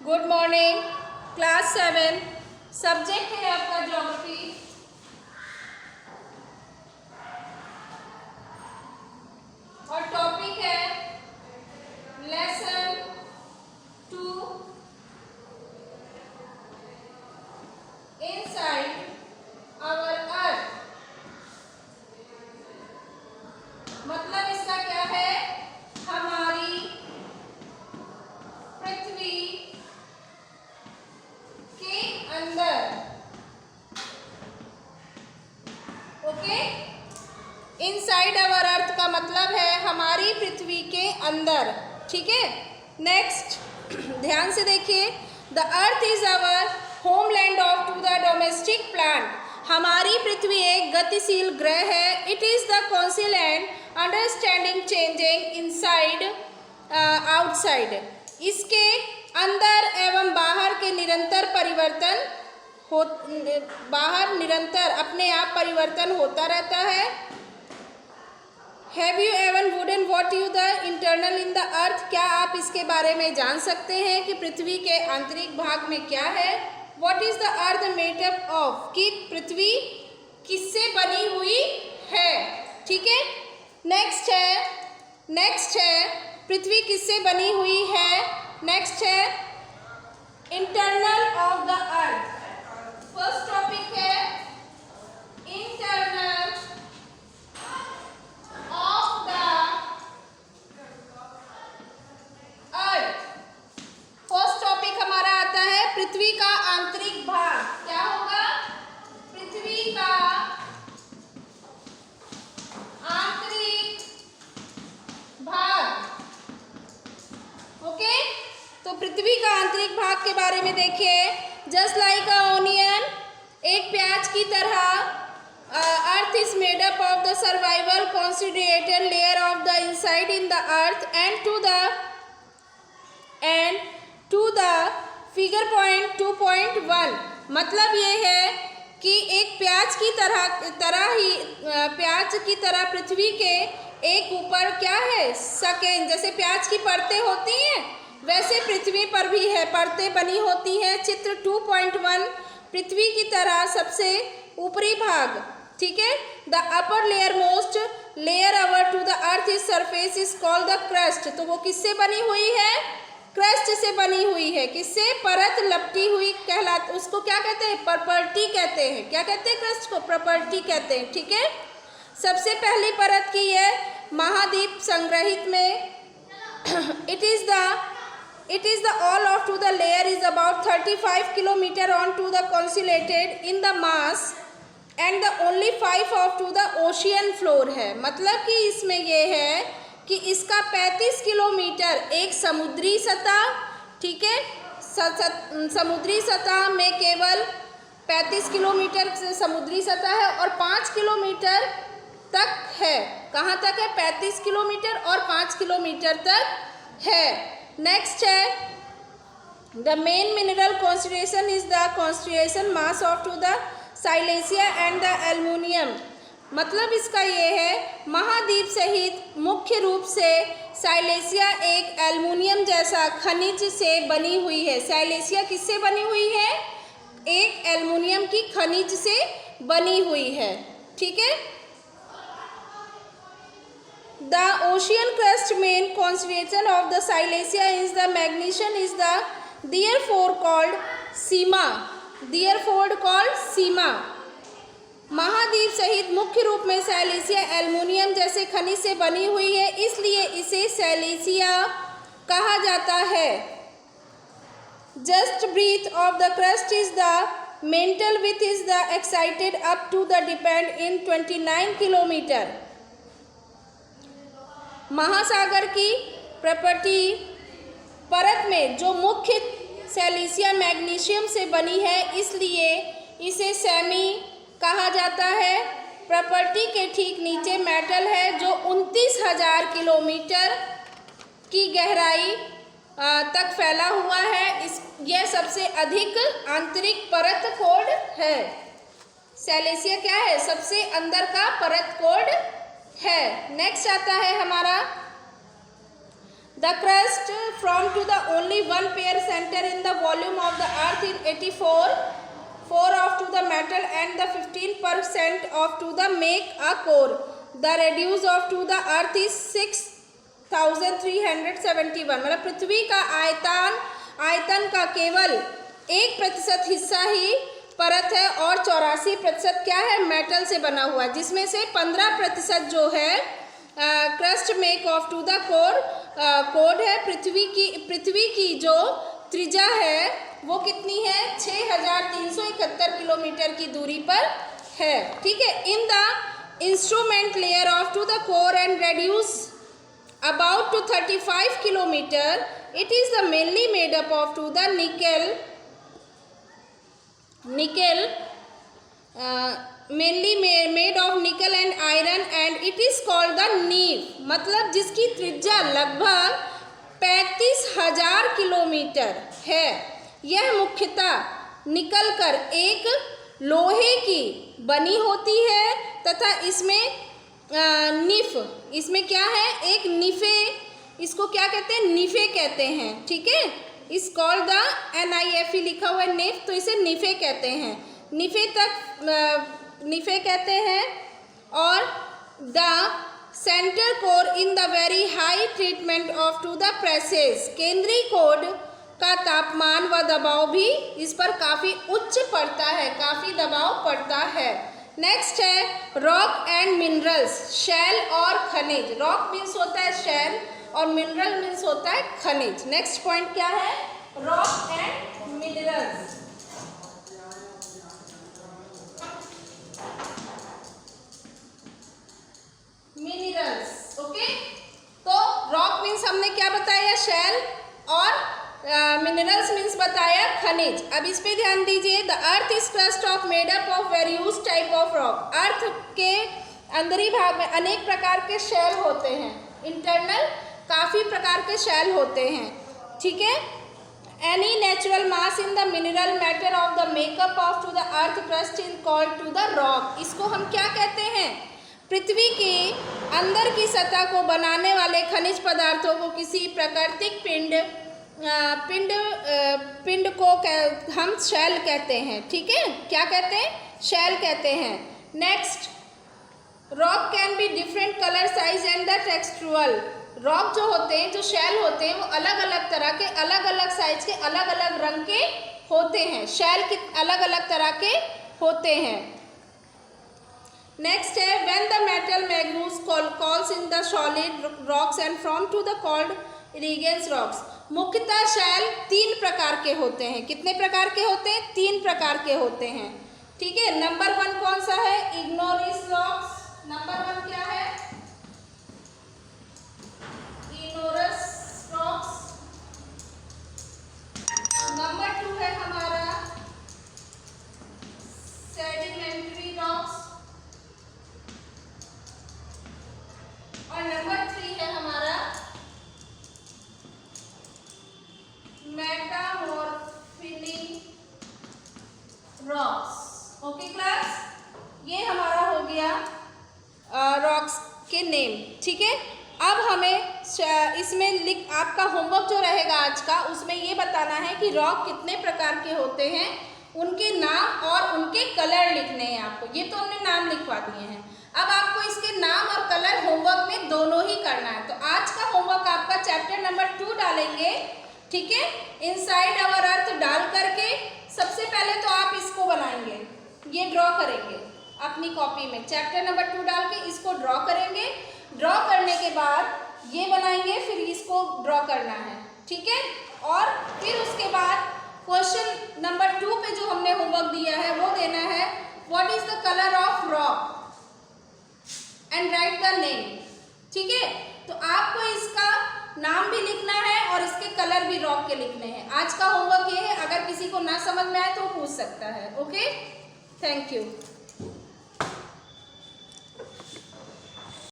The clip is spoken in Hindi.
Good morning. क्लास 7 सब्जेक्ट है आपका ज्योग्राफी और टॉपिक है लेसन 2 इनसाइड आवर अर्थ। मतलब इसका क्या है? हमारी पृथ्वी के अंदर। ओके, इनसाइड आवर अर्थ का मतलब है हमारी पृथ्वी के अंदर। ठीक है, नेक्स्ट ध्यान से देखिए। The earth is our homeland of to the domestic plant. हमारी पृथ्वी एक गतिशील ग्रह है। It is the consilient understanding changing inside outside. इसके अंदर एवं बाहर के निरंतर परिवर्तन हो, बाहर निरंतर अपने आप परिवर्तन होता रहता है। हैव यू एवन वुडन what you the internal in the earth. क्या आप इसके बारे में जान सकते हैं कि पृथ्वी के आंतरिक भाग में क्या है? What is the earth made up of, कि पृथ्वी किससे बनी हुई है। ठीक है, नेक्स्ट है पृथ्वी किससे बनी हुई है। नेक्स्ट है internal of the earth. First topic है internal of the earth. First topic हमारा आता है पृथ्वी का आंतरिक भाग। क्या होगा? पृथ्वी का आंतरिक भाग। ओके, तो पृथ्वी का आंतरिक भाग के बारे में देखिए। जस्ट लाइक अ ओनियन, एक प्याज की तरह, earth is made up of the survival considerated layer of the inside in the earth and to the figure point 2.1। मतलब ये है कि एक प्याज की तरह पृथ्वी के एक ऊपर क्या है, सेकेंड, जैसे प्याज की परतें होती हैं वैसे पृथ्वी पर भी है, परतें बनी होती हैं। चित्र 2.1 पृथ्वी की तरह सबसे ऊपरी भाग। ठीक है, the upper layer most layer our to the earth is surface is called the crust. तो वो किससे बनी हुई है? क्रस्ट से बनी हुई है। किससे? परत लपटी हुई कहलाती, उसको क्या कहते हैं? प्रॉपर्टी कहते हैं। क्या कहते हैं? क्रस्ट को प्रॉपर्टी कहते हैं। ठीक है, सबसे पहली परत की है महाद्वीप संग्रहित में। It is the all of to the layer is about 35 kilometer on to the consolidated in the mass and the only 5 of to the ocean floor है। मतलब कि इसमें ये है कि इसका 35 किलोमीटर एक समुद्री सतह। ठीक है, समुद्री सतह में केवल 35 किलोमीटर से समुद्री सतह है और 5 किलोमीटर तक है। कहाँ तक है? 35 किलोमीटर और 5 किलोमीटर तक है। नेक्स्ट है the main mineral concentration is the concentration mass of to the Silesia and the aluminium. मतलब इसका ये है महाद्वीप सहित मुख्य रूप से साइलेशिया एक एल्युमिनियम जैसा खनिज से बनी हुई है। साइलेशिया किससे बनी हुई है? एक एल्युमिनियम की खनिज से बनी हुई है। ठीक है, the ocean crust main concentration of the silesia is the magnesium is the therefore called सीमा। महाद्वीप सहित मुख्य रूप में साइलेशिया एल्युमिनियम जैसे खनिज से बनी हुई है, इसलिए इसे साइलेशिया कहा जाता है। Just breath of the crust is the mantle with is the excited up to the depend in 29 kilometre. महासागर की प्रॉपर्टी परत में जो मुख्य साइलेशिया मैग्नीशियम से बनी है, इसलिए इसे सेमी कहा जाता है। प्रॉपर्टी के ठीक नीचे मेटल है जो 29,000 किलोमीटर की गहराई तक फैला हुआ है। यह सबसे अधिक आंतरिक परत कोड है। साइलेशिया क्या है? सबसे अंदर का परत कोड है। नेक्स्ट आता है हमारा The crust from to the only one pair center in the volume of the earth is 84, 4 of to the metal and the 15% of to the make a core. The radius of to the earth is 6371. मतलब पृथ्वी का आयतन का केवल 1% हिस्सा ही परत है और 84% क्या है, मेटल से बना हुआ है, जिसमें से 15% जो है crust make of to the core है। पृथ्वी की जो त्रिज्या है वो कितनी है, 6371 किलोमीटर की दूरी पर है। ठीक है। In the instrument layer of to the core and reduce about to 35 kilometre, it is the mainly made up of to the nickel mainly made of nickel and iron and it is called the नीव। मतलब जिसकी त्रिज्या लगभग 35,000 किलोमीटर है। यह मुख्यतः निकल कर एक लोहे की बनी होती है तथा इसमें इसमें क्या है, एक निफे, इसको क्या कहते हैं, निफे कहते हैं। ठीक है। इस कॉल्ड द NIFE लिखा हुआ है निफ, तो इसे निफे कहते हैं। निफे कहते हैं। और the centre core in the very high treatment of to the presses, केंद्रीय कोड का तापमान व दबाव भी इस पर काफ़ी उच्च पड़ता है, काफ़ी दबाव पड़ता है। नेक्स्ट है रॉक एंड मिनरल्स, शैल और खनिज। रॉक मीन्स होता है शैल और मिनरल मीन्स होता है खनिज। नेक्स्ट पॉइंट क्या है, rock and minerals. Minerals, okay. तो रॉक मीन्स हमने क्या बताया, शैल, और मिनरल्स मीन्स बताया खनिज। अब इस पे ध्यान दीजिए। The earth is crust of made up of various type of rock. Earth के अंदरी भाग में अनेक प्रकार के शैल होते हैं, इंटरनल काफ़ी प्रकार के शैल होते हैं। ठीक है। Any natural mass in the mineral matter of the makeup of to the earth crust is called to the rock. इसको हम क्या कहते हैं, पृथ्वी के अंदर की सतह को बनाने वाले खनिज पदार्थों को किसी प्राकृतिक पिंड को हम शैल कहते हैं। ठीक है। क्या कहते हैं, शैल कहते हैं। Next, rock can be different colour size and the textual. Rock जो होते हैं, जो शैल होते हैं, वो अलग अलग तरह के, अलग अलग साइज के, अलग अलग रंग के होते हैं। शैल के अलग अलग तरह के होते हैं। नेक्स्ट है when the metal manganese calls in the solid rocks and from to the called igneous rocks. मुख्यतः शैल 3 प्रकार के होते हैं। कितने प्रकार के होते हैं, 3 प्रकार के होते हैं। ठीक है। नंबर 1 कौन सा है, इग्नोरिस रॉक्स। नंबर 1 क्या है, इग्नोरस रॉक्स। नंबर 2 है हमारा सेडिमेंट्री रॉक्स और नंबर 3 है हमारा मेटामॉर्फिक रॉक्स। ओके क्लास, ये हमारा हो गया रॉक्स के नेम। ठीक है। अब हमें इसमें आपका होमवर्क जो रहेगा आज का, उसमें ये बताना है कि रॉक कितने प्रकार के होते हैं, उनके नाम और उनके कलर लिखने हैं आपको। ये तो हमने नाम लिखवा दिए हैं, अब आपको इसके नाम और कलर होमवर्क में दोनों ही करना है। तो आज का होमवर्क आपका चैप्टर नंबर 2 डालेंगे। ठीक है। इनसाइड अवर अर्थ डाल करके सबसे पहले तो आप इसको बनाएंगे, ये ड्रॉ करेंगे अपनी कॉपी में। चैप्टर नंबर 2 डाल के इसको ड्रॉ करेंगे। ड्रॉ करने के बाद ये बनाएंगे, फिर इसको ड्रॉ करना है। ठीक है। और फिर उसके बाद क्वेश्चन नंबर 2 पे जो हमने होमवर्क दिया है वो देना है, what is the colour of rock and right the name. ठीक है। तो आपको इसका नाम भी लिखना है और इसके कलर भी रॉक के लिखने हैं। आज का होमवर्क ये है, अगर किसी को ना समझ में आए तो पूछ सकता है। Okay, thank you.